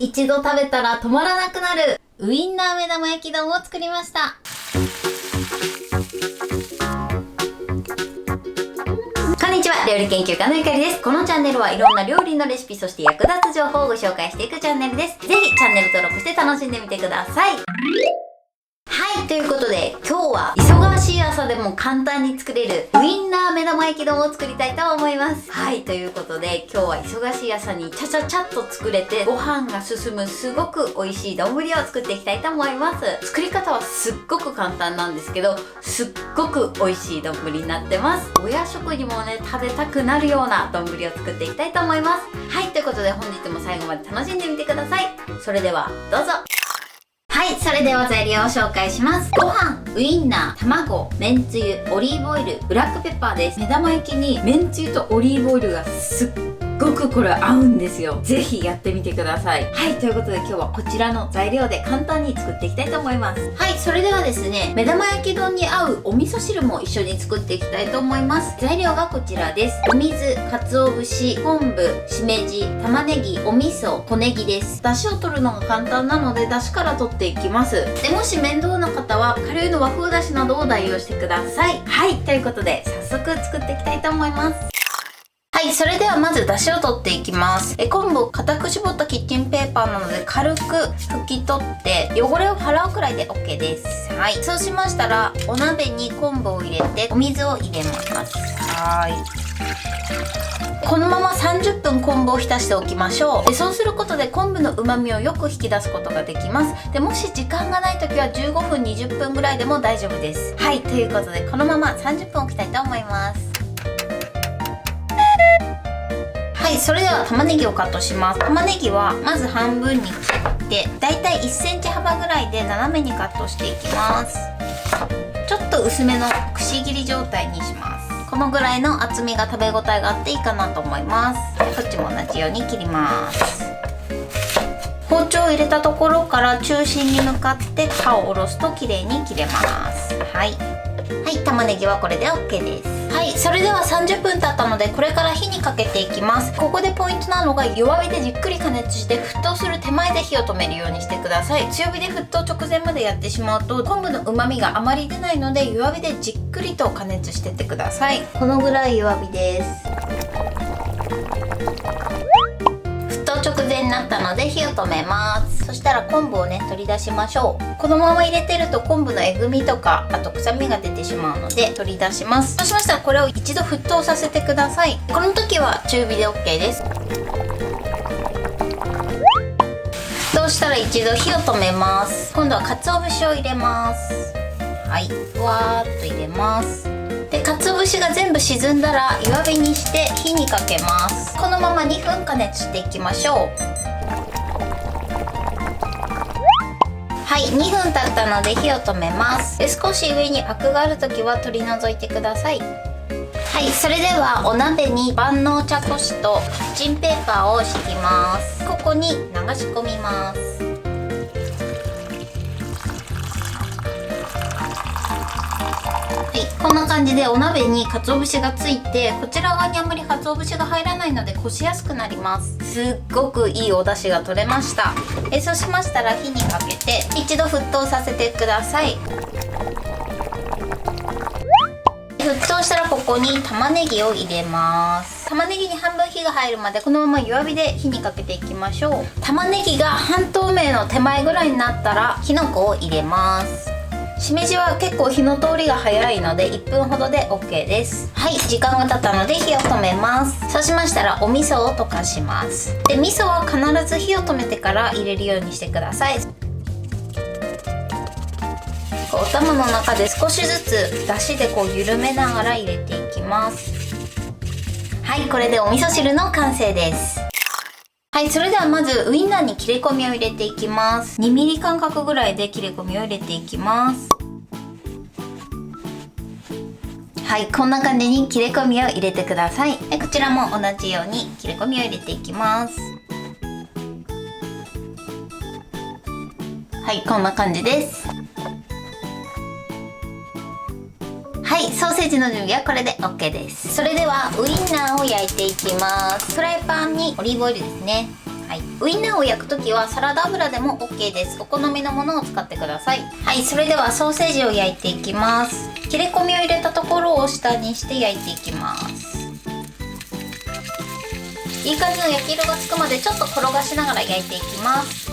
一度食べたら止まらなくなるウインナー目玉焼き丼を作りました。こんにちは、料理研究家のゆかりです。このチャンネルはいろんな料理のレシピ、そして役立つ情報をご紹介していくチャンネルです。ぜひチャンネル登録して楽しんでみてください。はい、ということで今日は忙しい朝でも簡単に作れるウインナー目玉焼き丼を作りたいと思います。はい、ということで今日は忙しい朝にちゃちゃちゃっと作れてご飯が進むすごく美味しい丼を作っていきたいと思います。作り方はすっごく簡単なんですけど、すっごく美味しい丼になってます。お夜食にもね、食べたくなるような丼を作っていきたいと思います。はい、ということで本日も最後まで楽しんでみてください。それではどうぞ。はい、それでは材料を紹介します。ご飯、ウインナー、卵、めんつゆ、オリーブオイル、ブラックペッパーです。目玉焼きにめんつゆとオリーブオイルがすっごくこれ合うんですよ。ぜひやってみてください。はい、ということで今日はこちらの材料で簡単に作っていきたいと思います。はい、それではですね、目玉焼き丼に合うお味噌汁も一緒に作っていきたいと思います。材料がこちらです。お水、鰹節、昆布、しめじ、玉ねぎ、お味噌、小ネギです。出汁を取るのが簡単なので出汁から取っていきます。でもし面倒な方は顆粒の和風出汁などを代用してください。はい、ということで早速作っていきたいと思います。はい、それではまず出汁を取っていきます。昆布を固く絞ったキッチンペーパーなので軽く拭き取って汚れを払うくらいで OK です。はい、そうしましたらお鍋に昆布を入れてお水を入れます。はい、このまま30分昆布を浸しておきましょう。そうすることで昆布の旨味をよく引き出すことができます。でもし時間がない時は15分20分ぐらいでも大丈夫です。はい、ということでこのまま30分置きたいと思います。はい、それでは玉ねぎをカットします。玉ねぎはまず半分に切ってだいたい1センチ幅ぐらいで斜めにカットしていきます。ちょっと薄めのくし切り状態にします。このぐらいの厚みが食べ応えがあっていいかなと思います。こっちも同じように切ります。包丁を入れたところから中心に向かって刃を下ろすと綺麗に切れます。はい、はい、玉ねぎはこれで OK です。はい、それでは30分経ったのでこれから火にかけていきます。ここでポイントなのが弱火でじっくり加熱して沸騰する手前で火を止めるようにしてください。強火で沸騰直前までやってしまうと昆布の旨味があまり出ないので弱火でじっくりと加熱してってください。このぐらい弱火です。沸騰直前になったので火を止めます。そしたら昆布をね取り出しましょう。このまま入れてると昆布のえぐみとかあと臭みが出てしまうので取り出します。そうしましたらこれを一度沸騰させてください。この時は中火で OK です。沸騰したら一度火を止めます。今度は鰹節を入れます。はい、ふわーっと入れます。で、鰹節が全部沈んだら弱火にして火にかけます。このまま2分加熱していきましょう。はい、2分経ったので火を止めます。少し上にアクがある時は取り除いてください。はい、それではお鍋に万能茶こしとキッチンペーパーを敷きます。ここに流し込みます。はい、こんな感じでお鍋に鰹節がついてこちら側にあんまり鰹節が入らないのでこしやすくなります。すっごくいいお出汁が取れました。そうしましたら火にかけて一度沸騰させてください。沸騰したらここに玉ねぎを入れます。玉ねぎに半分火が入るまでこのまま弱火で火にかけていきましょう。玉ねぎが半透明の手前ぐらいになったらきのこを入れます。しめじは結構火の通りが早いので1分ほどで OK です。はい、時間が経ったので火を止めます。そうしましたらお味噌を溶かします。で、味噌は必ず火を止めてから入れるようにしてください。お玉の中で少しずつ出汁で緩めながら入れていきます。はい、これでお味噌汁の完成です。はい、それではまずウインナーに切れ込みを入れていきます。2ミリ間隔ぐらいで切れ込みを入れていきます。はい、こんな感じに切れ込みを入れてください。こちらも同じように切れ込みを入れていきます。はい、こんな感じです。はい、ソーセージの準備はこれで OK です。それではウインナーを焼いていきます。フライパンにオリーブオイルですね。はい、ウインナーを焼くときはサラダ油でも OK です。お好みのものを使ってください。はい、それではソーセージを焼いていきます。切れ込みを入れたところを下にして焼いていきます。いい感じの焼き色がつくまでちょっと転がしながら焼いていきます。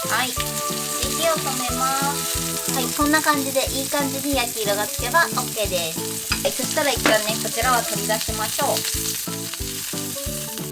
はい、火を止めます。はい、こんな感じでいい感じに焼き色がつけば OK です。はい、そしたら一旦ね、こちらは取り出しましょう。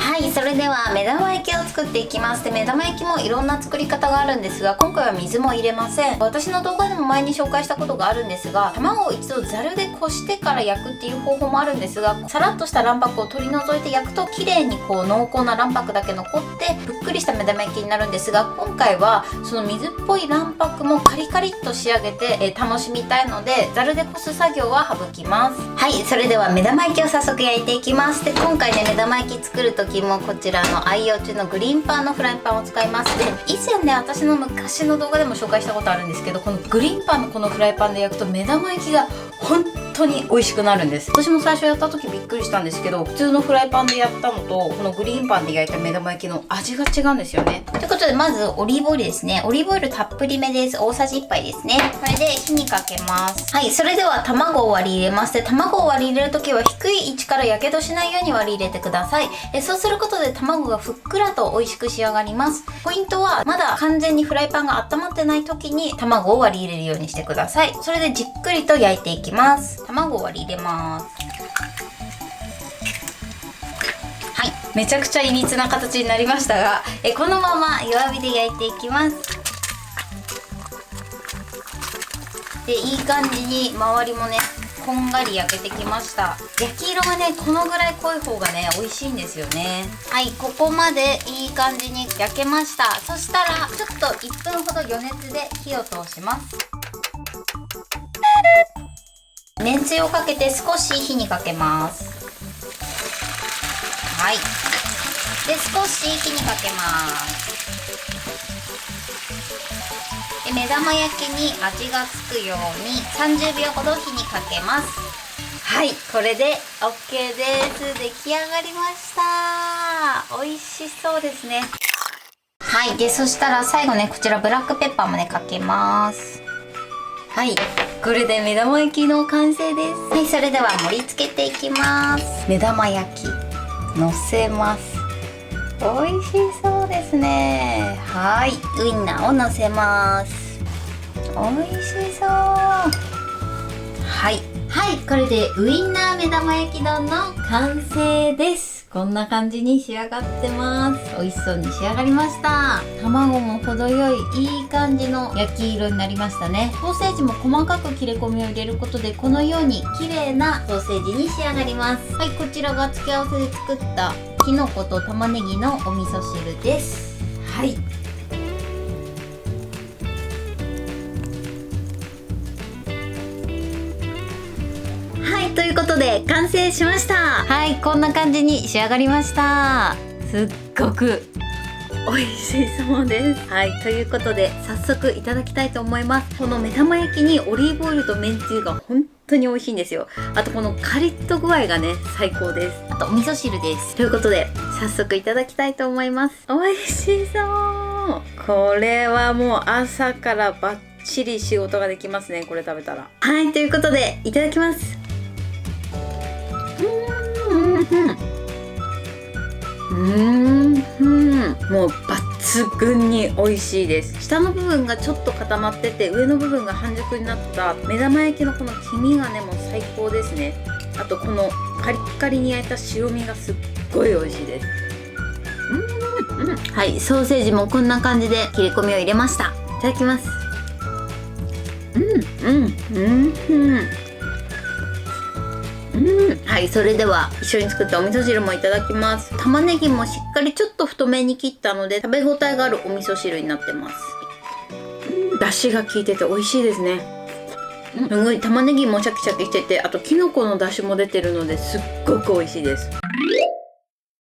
はい、それでは目玉焼きを作っていきます。で、目玉焼きもいろんな作り方があるんですが、今回は水も入れません。私の動画でも前に紹介したことがあるんですが、卵を一度ざるでこしてから焼くっていう方法もあるんですが、さらっとした卵白を取り除いて焼くと綺麗にこう濃厚な卵白だけ残ってぷっくりした目玉焼きになるんですが、今回はその水っぽい卵白もカリカリっと仕上げて、楽しみたいのでざるでこす作業は省きます。はい、それでは目玉焼きを早速焼いていきます。で、今回ね、目玉焼き作る時もこちらの愛用中のグリーンパンのフライパンを使います。で、以前ね、私の昔の動画でも紹介したことあるんですけど、このグリーンパンのこのフライパンで焼くと目玉焼きが本当に美味しくなるんです。私も最初やった時びっくりしたんですけど、普通のフライパンでやったのとこのグリーンパンで焼いた目玉焼きの味が違うんですよね。ということで、まずオリーブオイルですね。オリーブオイルたっぷりめです。大さじ1杯ですね。これで火にかけます。はい、それでは卵を割り入れます。で、卵を割り入れる時は低い位置からやけどしないように割り入れてください。そうすることで卵がふっくらと美味しく仕上がります。ポイントはまだ完全にフライパンが温まってない時に卵を割り入れるようにしてください。それでじっくりと焼いていきます。卵を割り入れます。はい、めちゃくちゃいびつな形になりましたが、このまま弱火で焼いていきます。で、いい感じに周りもね、こんがり焼けてきました。焼き色がね、このぐらい濃い方がね、美味しいんですよね。はい、ここまでいい感じに焼けました。そしたらちょっと1分ほど余熱で火を通します。めんつゆをかけて少し火にかけます。はい、で、少し火にかけます。で、目玉焼きに味がつくように30秒ほど火にかけます。はい、これで OK です。出来上がりました。美味しそうですね。はい、で、そしたら最後ね、こちらブラックペッパーもね、かけます。はい、これで目玉焼きの完成です。はい、それでは盛り付けていきます。目玉焼きのせます。美味しそうですね。はい、ウインナーをのせます。美味しそう。はい、はい、これでウインナー目玉焼き丼の完成です。こんな感じに仕上がってます。美味しそうに仕上がりました。卵も程よいいい感じの焼き色になりましたね。ソーセージも細かく切れ込みを入れることでこのように綺麗なソーセージに仕上がります。はい、こちらが付け合わせで作ったきのこと玉ねぎのお味噌汁です。はい、ということで完成しました。はい、こんな感じに仕上がりました。すっごく美味しそうです。はい、ということで早速いただきたいと思います。この目玉焼きにオリーブオイルとめんつゆが本当に美味しいんですよ。あとこのカリッと具合がね、最高です。あとお味噌汁です。ということで早速いただきたいと思います。美味しそう。これはもう朝からバッチリ仕事ができますね、これ食べたら。はい、ということでいただきます。もう抜群に美味しいです。下の部分がちょっと固まってて上の部分が半熟になった目玉焼きのこの黄身がね、もう最高ですね。あとこのカリッカリに焼いた白身がすっごい美味しいです。はい、ソーセージもこんな感じで切り込みを入れました。いただきます。はい、それでは一緒に作ったお味噌汁もいただきます。玉ねぎもしっかりちょっと太めに切ったので食べ応えがあるお味噌汁になってます。出汁が効いてて美味しいですね。すごい玉ねぎもシャキシャキしてて、あときのこの出汁も出てるのですっごく美味しいです。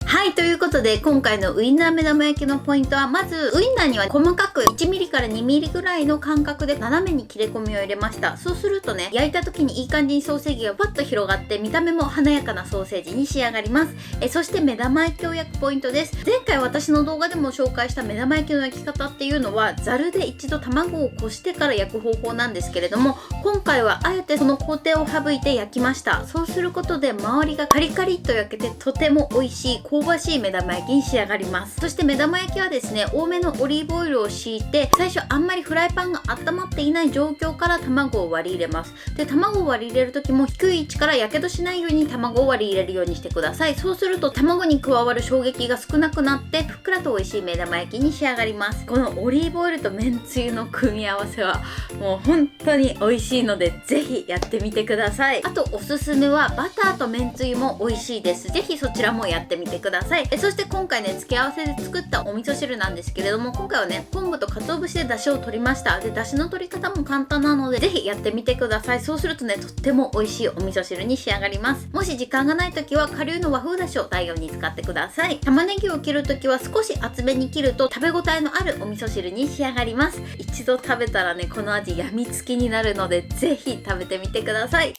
ははい、ということで今回のウインナー目玉焼きのポイントは、まずウインナーには細かく 1mm から 2mm ぐらいの間隔で斜めに切れ込みを入れました。そうするとね、焼いた時にいい感じにソーセージがパッと広がって見た目も華やかなソーセージに仕上がります。そして目玉焼きを焼くポイントです。前回私の動画でも紹介した目玉焼きの焼き方っていうのは、ざるで一度卵をこしてから焼く方法なんですけれども、今回はあえてその工程を省いて焼きました。そうすることで周りがカリカリっと焼けて、とても美味しい香ばしい目玉焼きに仕上がります。そして目玉焼きはですね、多めのオリーブオイルを敷いて、最初あんまりフライパンが温まっていない状況から卵を割り入れます。で、卵を割り入れる時も低い位置からやけどしないように卵を割り入れるようにしてください。そうすると卵に加わる衝撃が少なくなって、ふっくらと美味しい目玉焼きに仕上がります。このオリーブオイルとめんつゆの組み合わせはもう本当に美味しいので、ぜひやってみてください。あとおすすめはバターとめんつゆも美味しいです。ぜひそちらもやってみてください。そして今回ね、付け合わせで作ったお味噌汁なんですけれども、今回はね、昆布と鰹節で出汁を取りました。で、出汁の取り方も簡単なので、ぜひやってみてください。そうするとね、とっても美味しいお味噌汁に仕上がります。もし時間がない時は顆粒の和風出汁を代用に使ってください。玉ねぎを切る時は少し厚めに切ると食べ応えのあるお味噌汁に仕上がります。一度食べたらね、この味やみつきになるので、ぜひ食べてみてください。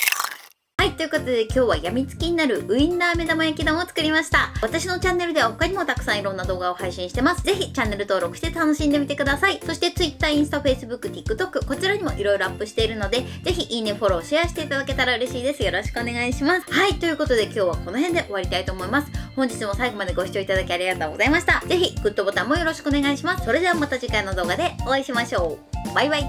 はい、ということで今日はやみつきになるウインナー目玉焼き丼を作りました。私のチャンネルでは他にもたくさんいろんな動画を配信してます。ぜひチャンネル登録して楽しんでみてください。そして Twitter、インスタ、Facebook、TikTok、こちらにもいろいろアップしているので、ぜひいいね、フォロー、シェアしていただけたら嬉しいです。よろしくお願いします。はい、ということで今日はこの辺で終わりたいと思います。本日も最後までご視聴いただきありがとうございました。ぜひグッドボタンもよろしくお願いします。それではまた次回の動画でお会いしましょう。バイバイ。